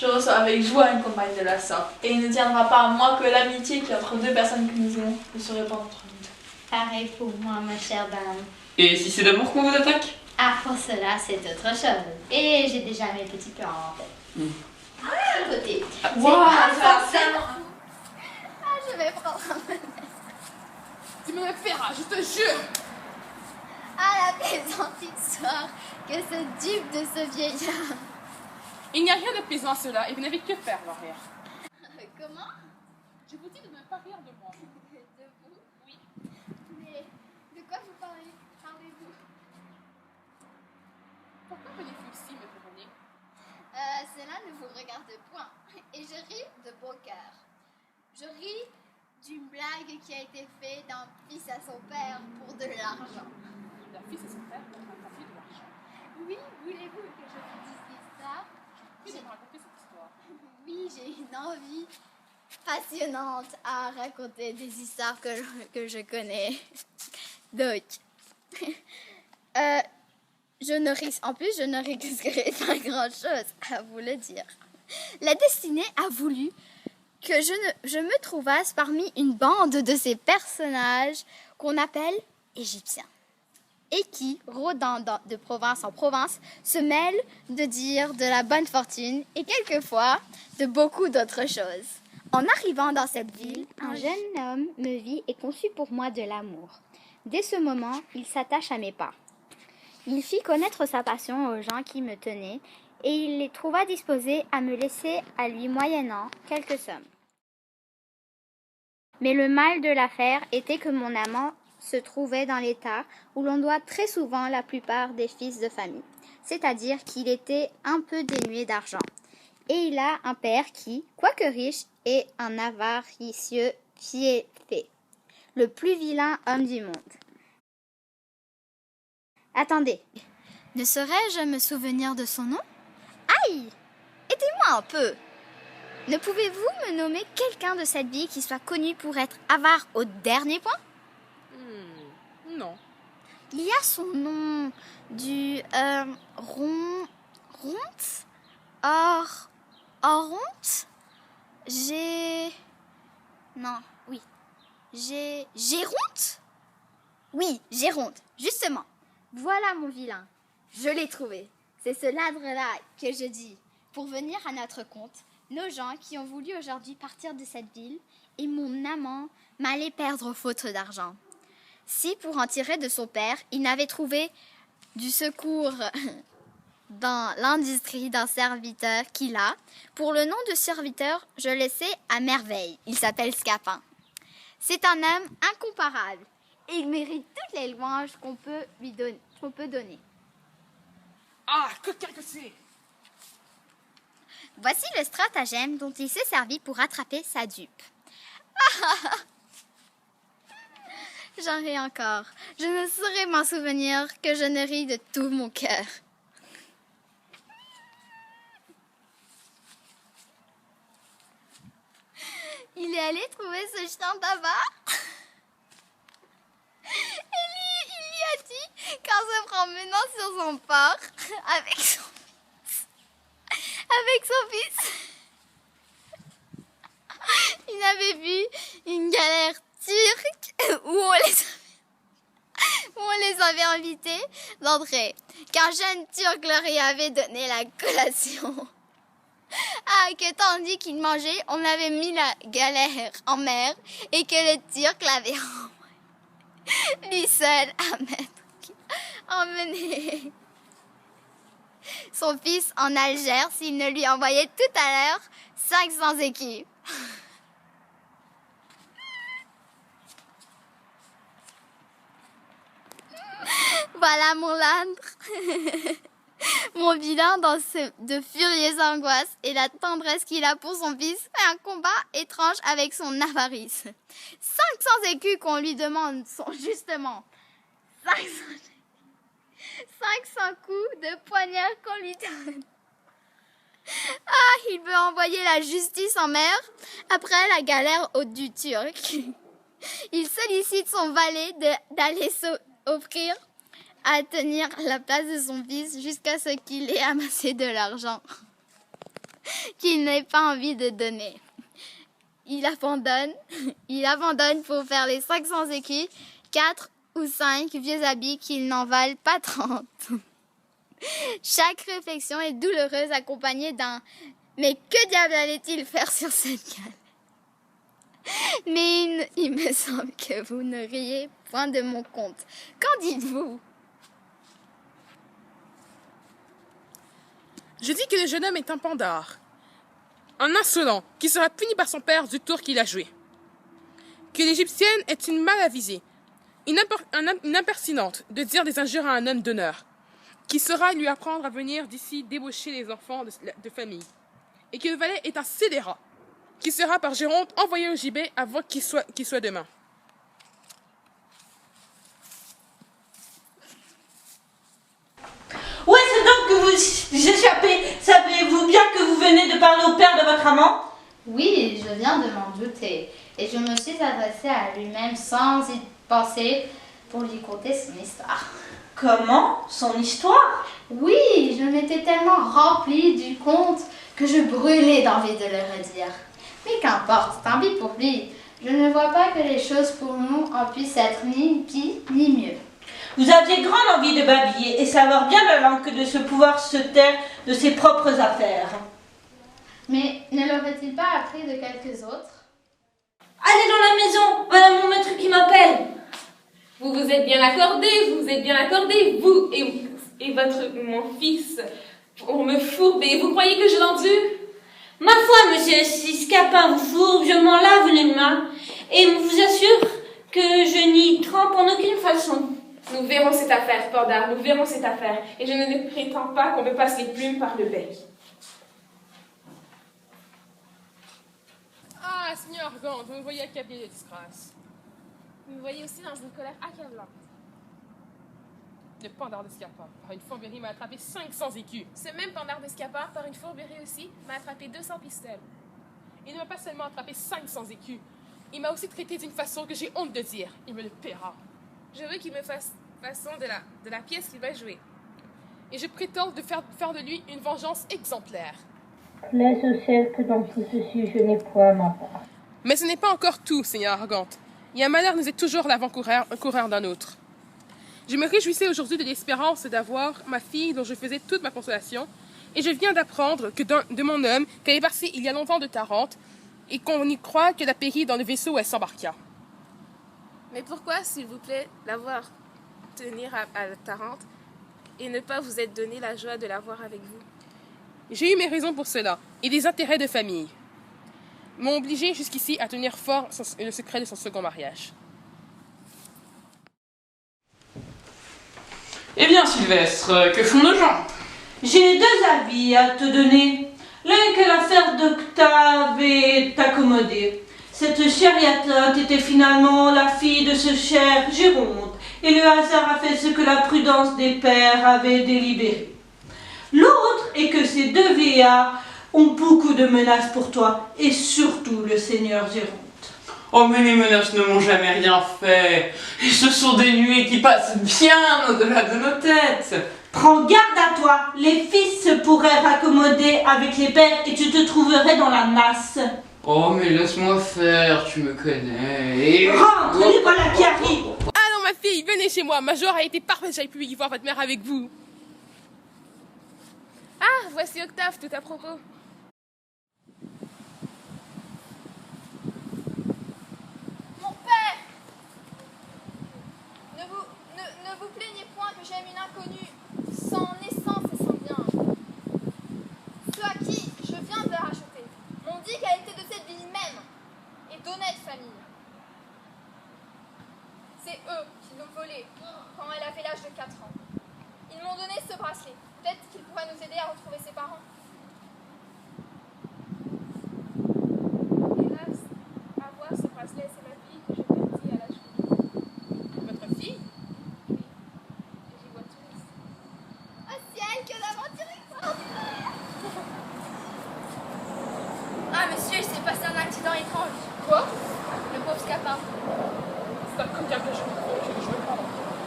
Je reçois avec joie une compagne de la sorte, et il ne tiendra pas à moi que l'amitié qui est entre deux personnes que nous aimons ne se répand entre nous. Pareil pour moi, ma chère dame. Et si c'est d'amour qu'on vous attaque? Ah, pour cela, c'est autre chose. Et j'ai déjà mes petits plans en tête. Ah, de côté. Waouh, Je vais prendre un peu. Tu me feras, je te jure. Ah, la plaisante histoire que ce dupe de ce vieillard. Il n'y a rien de plaisant à cela et vous n'avez que faire, l'arrière. Comment? Je vous dis de ne pas rire de moi. De vous? Oui. Mais de quoi vous parlez-vous? Pourquoi venez-vous ici me promener? Cela ne vous regarde point. Et je ris de beau cœur. Je ris d'une blague qui a été faite d'un fils à son père pour de l'argent. La fille et son père ont attendu de l'argent. Oui, voulez-vous que je vous dise l'histoire? Puis de me raconter cette histoire. Oui, j'ai une envie passionnante à raconter des histoires que je connais. Donc, je ne risquerai pas grand-chose à vous le dire. La destinée a voulu que je me trouvasse parmi une bande de ces personnages qu'on appelle égyptiens et qui, rôdant de province en province, se mêlent de dire de la bonne fortune et quelquefois de beaucoup d'autres choses. En arrivant dans cette ville, un jeune homme me vit et conçut pour moi de l'amour. Dès ce moment, il s'attache à mes pas. Il fit connaître sa passion aux gens qui me tenaient et il les trouva disposés à me laisser à lui moyennant quelques sommes. Mais le mal de l'affaire était que mon amant se trouvait dans l'état où l'on doit très souvent la plupart des fils de famille, c'est-à-dire qu'il était un peu dénué d'argent. Et il a un père qui, quoique riche, est un avaricieux pied-fait, le plus vilain homme du monde. Attendez, ne saurais-je me souvenir de son nom? Aïe! Aidez-moi un peu! Ne pouvez-vous me nommer quelqu'un de cette ville qui soit connu pour être avare au dernier point? Non. Il y a son nom du Oronte? Géronte? Oui, Géronte, justement. Voilà mon vilain. Je l'ai trouvé. C'est ce ladre-là que je dis. Pour venir à notre compte, nos gens qui ont voulu aujourd'hui partir de cette ville et mon amant m'allait perdre faute d'argent. Si, pour en tirer de son père, il n'avait trouvé du secours dans l'industrie d'un serviteur qu'il a, pour le nom de serviteur, je le sais à merveille. Il s'appelle Scapin. C'est un homme incomparable et il mérite toutes les louanges qu'on peut donner. Ah, que c'est! Voici le stratagème dont il s'est servi pour attraper sa dupe. J'en ris encore. Je ne saurais m'en souvenir que je ne ris de tout mon cœur. Il est allé trouver ce chien d'avare. Et il lui a dit qu'en se promenant sur son port avec son fils, il avait vu une galère turque où on les avait invités d'entrer, qu'un jeune turc leur y avait donné la collation. Ah, que tandis qu'ils mangeaient, on avait mis la galère en mer et que le turc l'avait lui seul à emmener son fils en Algérie s'il ne lui envoyait tout à l'heure 500 écus. Voilà mon ladre. Mon vilain dans de furieuses angoisses et la tendresse qu'il a pour son fils fait un combat étrange avec son avarice. 500 écus qu'on lui demande sont justement 500 coups de poignard qu'on lui donne. Ah, il veut envoyer la justice en mer après la galère du Turc. Il sollicite son valet d'aller s'offrir à tenir la place de son fils jusqu'à ce qu'il ait amassé de l'argent. qu'il n'ait pas envie de donner. Il abandonne pour faire les 500 écus, 4 ou 5 vieux habits qu'il n'en valent pas 30. Chaque réflexion est douloureuse, accompagnée d'un « Mais que diable allait-il faire sur cette gale ?» Mais il me semble que vous ne riez point de mon conte. Qu'en dites-vous? Je dis que le jeune homme est un pandare, un insolent qui sera puni par son père du tour qu'il a joué. Que l'Égyptienne est une mal avisée, une impertinente de dire des injures à un homme d'honneur, qui saura lui apprendre à venir d'ici débaucher les enfants de famille. Et que le valet est un scélérat, qui sera par Géronte envoyé au gibet avant qu'il soit demain. Où est-ce donc que vous échappez? Savez-vous bien que vous venez de parler au père de votre amant? Oui, je viens de m'en douter. Et je me suis adressée à lui-même sans y penser pour lui conter son histoire. Comment? Son histoire? Oui, je m'étais tellement remplie du conte que je brûlais d'envie de le redire. Mais qu'importe, tant pis pour lui. Je ne vois pas que les choses pour nous en puissent être ni pis ni mieux. Vous aviez grande envie de babiller et savoir bien la langue que de se pouvoir se taire de ses propres affaires. Mais ne l'aurait-il pas appris de quelques autres? Allez dans la maison, voilà mon maître qui m'appelle. Vous vous êtes bien accordé, vous et mon fils, pour me fourber. Vous croyez que je l'endure? Ma foi, monsieur, si Scapin vous fourbe, je m'en lave les mains et vous assure que je n'y trempe en aucune façon. Nous verrons cette affaire, Pandare, nous verrons cette affaire. Et je ne prétends pas qu'on me passe les plumes par le bec. Ah, Seigneur Argante, vous me voyez accablé de disgrâce. Vous me voyez aussi dans une colère accablante. Le Pandare de Scapin, par une fourberie, m'a attrapé 500 écus. Ce même Pandare de Scapin, par une fourberie aussi, m'a attrapé 200 pistolets. Il ne m'a pas seulement attrapé 500 écus, il m'a aussi traité d'une façon que j'ai honte de dire. Il me le paiera. Je veux qu'il me fasse façon de la pièce qu'il va jouer. Et je prétends de faire de lui une vengeance exemplaire. Plaise au ciel que dans tout ceci je n'ai point ma part. Mais ce n'est pas encore tout, Seigneur Argante. Et un malheur nous est toujours l'avant-coureur d'un autre. Je me réjouissais aujourd'hui de l'espérance d'avoir ma fille dont je faisais toute ma consolation, et je viens d'apprendre que de mon homme qu'elle est partie il y a longtemps de Tarente, et qu'on y croit qu'elle a péri dans le vaisseau où elle s'embarqua. Mais pourquoi, s'il vous plaît, l'avoir tenir à Tarente et ne pas vous être donné la joie de l'avoir avec vous? J'ai eu mes raisons pour cela, et des intérêts de famille m'ont obligé jusqu'ici à tenir fort le secret de son second mariage. Eh bien, Sylvestre, que font nos gens? J'ai deux avis à te donner. L'un est que l'affaire d'Octave est accommodée. Cette chère Yatte était finalement la fille de ce cher Géronte, et le hasard a fait ce que la prudence des pères avait délibéré. L'autre est que ces deux vieillards ont beaucoup de menaces pour toi, et surtout le seigneur Géronte. Oh, mais les menaces ne m'ont jamais rien fait. Et ce sont des nuées qui passent bien au-delà de nos têtes. Prends garde à toi, les fils se pourraient raccommoder avec les pères et tu te trouverais dans la nasse. Oh, mais laisse-moi faire, tu me connais. Rentre, les voilà qui arrivent. Ah non, ma fille, venez chez moi. Ma joie a été parfaite, j'avais pu y voir votre mère avec vous. Ah, voici Octave, tout à propos. Mon père! Ne vous plaignez point que j'aime une inconnue, sans naissance et sans bien. Ceux à qui je viens de la racheter m'ont dit qu'elle était de cette ville même, et d'honnête famille. C'est eux qui l'ont volée quand elle avait l'âge de 4 ans. Ils m'ont donné ce bracelet. Peut-être qu'il pourra nous aider à retrouver ses parents. Hélas, avoir ce bracelet, c'est ma fille que je perdis à l'âge de... Votre fille? Oui, et j'y vois tout ici. Oh ciel, que d'aventure extraordinaire! Ah monsieur, il s'est passé un accident étrange. Quoi? Le pauvre Scapin. C'est un comme diable, je veux pas.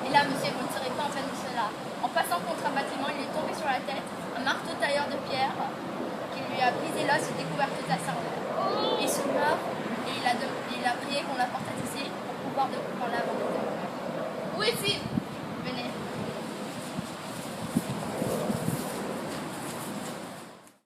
Et là monsieur, vous ne serez pas en peine de cela. En passant contre un bâtiment, il est tombé sur la tête. Un marteau tailleur de pierre découvert toute sa sardine. Il se meurt et il a prié qu'on l'apporte ici pour pouvoir prendre la vente. Oui, si, venez.